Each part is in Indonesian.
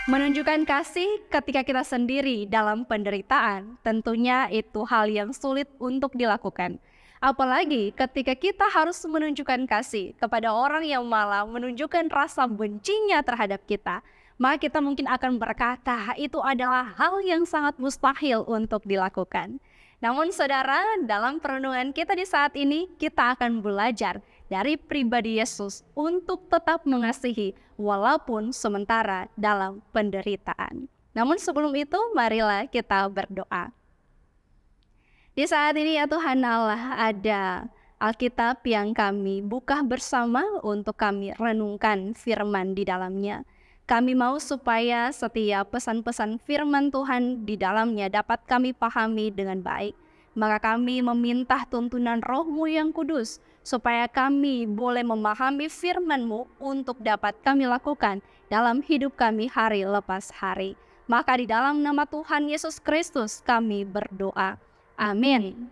Menunjukkan kasih ketika kita sendiri dalam penderitaan, tentunya itu hal yang sulit untuk dilakukan. Apalagi ketika kita harus menunjukkan kasih kepada orang yang malah menunjukkan rasa bencinya terhadap kita, maka kita mungkin akan berkata itu adalah hal yang sangat mustahil untuk dilakukan. Namun saudara, dalam perenungan kita di saat ini, kita akan belajar dari pribadi Yesus untuk tetap mengasihi walaupun sementara dalam penderitaan. Namun sebelum itu, marilah kita berdoa. Di saat ini ya Tuhan Allah, ada Alkitab yang kami buka bersama untuk kami renungkan firman di dalamnya. Kami mau supaya setiap pesan-pesan firman Tuhan di dalamnya dapat kami pahami dengan baik. Maka kami meminta tuntunan Roh-Mu yang kudus, supaya kami boleh memahami firman-Mu untuk dapat kami lakukan dalam hidup kami hari lepas hari. Maka di dalam nama Tuhan Yesus Kristus kami berdoa. Amin.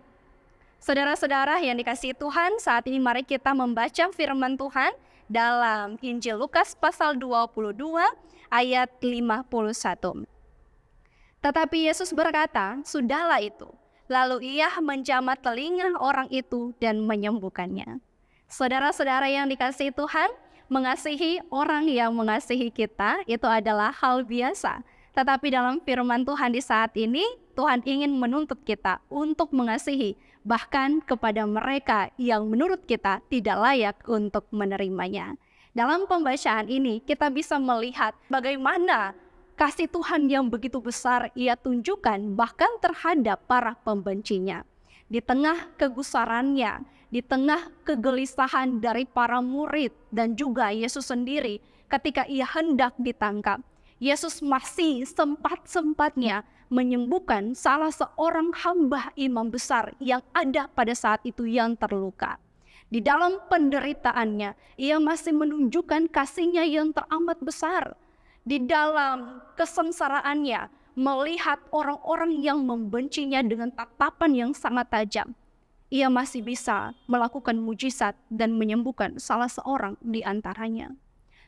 Saudara-saudara yang dikasihi Tuhan, saat ini mari kita membaca firman Tuhan dalam Injil Lukas pasal 22 ayat 51. Tetapi Yesus berkata, "Sudahlah itu." Lalu ia menjamah telinga orang itu dan menyembuhkannya. Saudara-saudara yang dikasihi Tuhan, mengasihi orang yang mengasihi kita itu adalah hal biasa. Tetapi dalam firman Tuhan di saat ini, Tuhan ingin menuntut kita untuk mengasihi bahkan kepada mereka yang menurut kita tidak layak untuk menerimanya. Dalam pembacaan ini kita bisa melihat bagaimana kasih Tuhan yang begitu besar ia tunjukkan bahkan terhadap para pembencinya. Di tengah kegusarannya, di tengah kegelisahan dari para murid dan juga Yesus sendiri ketika ia hendak ditangkap, Yesus masih sempat-sempatnya menyembuhkan salah seorang hamba imam besar yang ada pada saat itu yang terluka. Di dalam penderitaannya, ia masih menunjukkan kasih-Nya yang teramat besar. Di dalam kesengsaraannya, melihat orang-orang yang membencinya dengan tatapan yang sangat tajam, ia masih bisa melakukan mujizat dan menyembuhkan salah seorang di antaranya.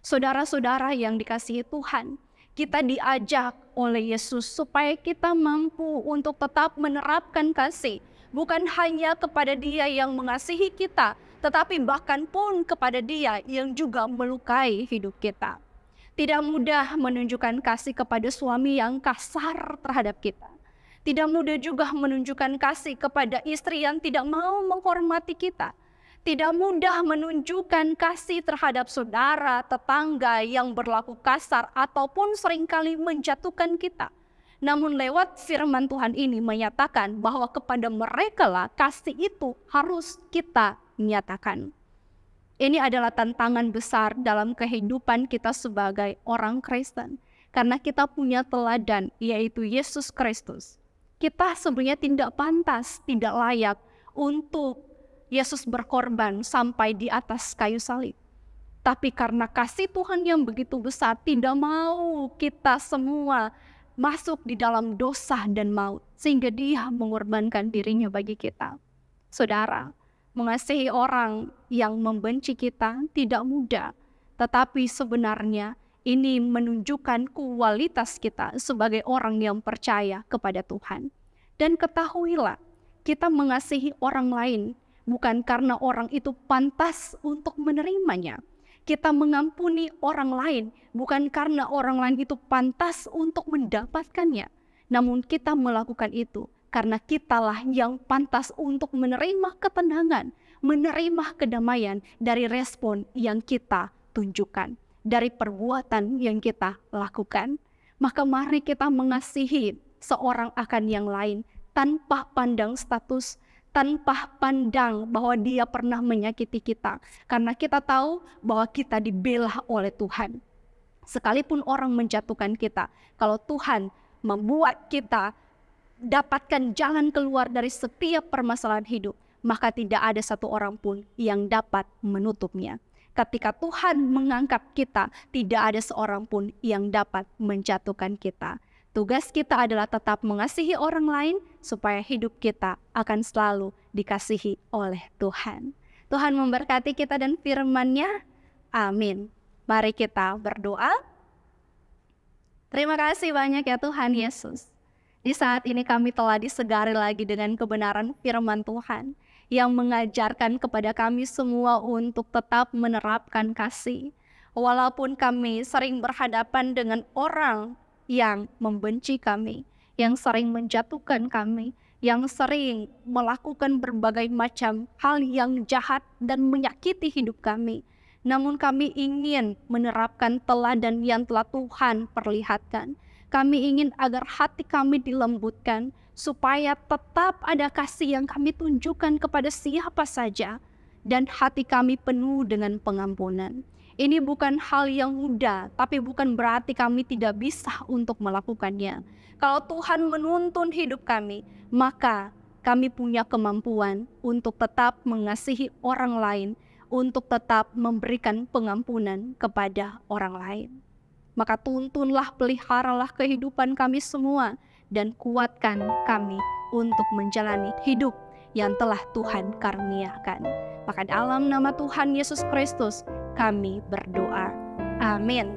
Saudara-saudara yang dikasihi Tuhan, kita diajak oleh Yesus supaya kita mampu untuk tetap menerapkan kasih, bukan hanya kepada Dia yang mengasihi kita, tetapi bahkan pun kepada Dia yang juga melukai hidup kita. Tidak mudah menunjukkan kasih kepada suami yang kasar terhadap kita. Tidak mudah juga menunjukkan kasih kepada istri yang tidak mau menghormati kita. Tidak mudah menunjukkan kasih terhadap saudara, tetangga yang berlaku kasar ataupun seringkali menjatuhkan kita. Namun lewat firman Tuhan ini menyatakan bahwa kepada mereka lah kasih itu harus kita nyatakan. Ini adalah tantangan besar dalam kehidupan kita sebagai orang Kristen. Karena kita punya teladan, yaitu Yesus Kristus. Kita sebenarnya tidak pantas, tidak layak untuk Yesus berkorban sampai di atas kayu salib. Tapi karena kasih Tuhan yang begitu besar, tidak mau kita semua masuk di dalam dosa dan maut. Sehingga Dia mengorbankan dirinya bagi kita. Saudara, mengasihi orang yang membenci kita tidak mudah, tetapi sebenarnya ini menunjukkan kualitas kita sebagai orang yang percaya kepada Tuhan. Dan ketahuilah, kita mengasihi orang lain bukan karena orang itu pantas untuk menerimanya. Kita mengampuni orang lain bukan karena orang lain itu pantas untuk mendapatkannya. Namun kita melakukan itu karena kitalah yang pantas untuk menerima ketenangan, menerima kedamaian dari respon yang kita tunjukkan, dari perbuatan yang kita lakukan. Maka mari kita mengasihi seorang akan yang lain tanpa pandang status, tanpa pandang bahwa dia pernah menyakiti kita. Karena kita tahu bahwa kita dibela oleh Tuhan. Sekalipun orang menjatuhkan kita, kalau Tuhan membuat kita dapatkan jalan keluar dari setiap permasalahan hidup, maka tidak ada satu orang pun yang dapat menutupnya. Ketika Tuhan mengangkat kita, tidak ada seorang pun yang dapat menjatuhkan kita. Tugas kita adalah tetap mengasihi orang lain supaya hidup kita akan selalu dikasihi oleh Tuhan. Tuhan memberkati kita dan firman-Nya. Amin. Mari kita berdoa. Terima kasih banyak ya Tuhan Yesus. Di saat ini kami telah disegari lagi dengan kebenaran firman Tuhan yang mengajarkan kepada kami semua untuk tetap menerapkan kasih. Walaupun kami sering berhadapan dengan orang yang membenci kami, yang sering menjatuhkan kami, yang sering melakukan berbagai macam hal yang jahat dan menyakiti hidup kami. Namun kami ingin menerapkan teladan yang telah Tuhan perlihatkan. Kami ingin agar hati kami dilembutkan, supaya tetap ada kasih yang kami tunjukkan kepada siapa saja, dan hati kami penuh dengan pengampunan. Ini bukan hal yang mudah, tapi bukan berarti kami tidak bisa untuk melakukannya. Kalau Tuhan menuntun hidup kami, maka kami punya kemampuan untuk tetap mengasihi orang lain, untuk tetap memberikan pengampunan kepada orang lain. Maka tuntunlah, peliharalah kehidupan kami semua, dan kuatkan kami untuk menjalani hidup yang telah Tuhan karuniakan. Maka dalam nama Tuhan Yesus Kristus kami berdoa. Amin.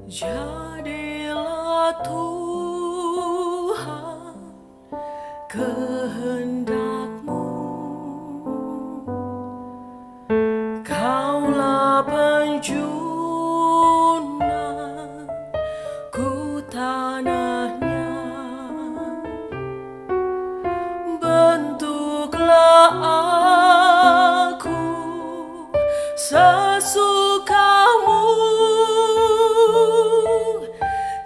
Jadilah Tuhan kehendak-Mu, Kaulah penjunan ku tanahnya, bentuklah aku sesuka-Mu,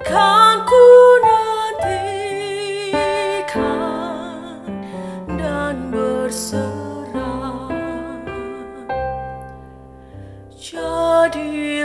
kan ku nantikan dan berserah. Jadi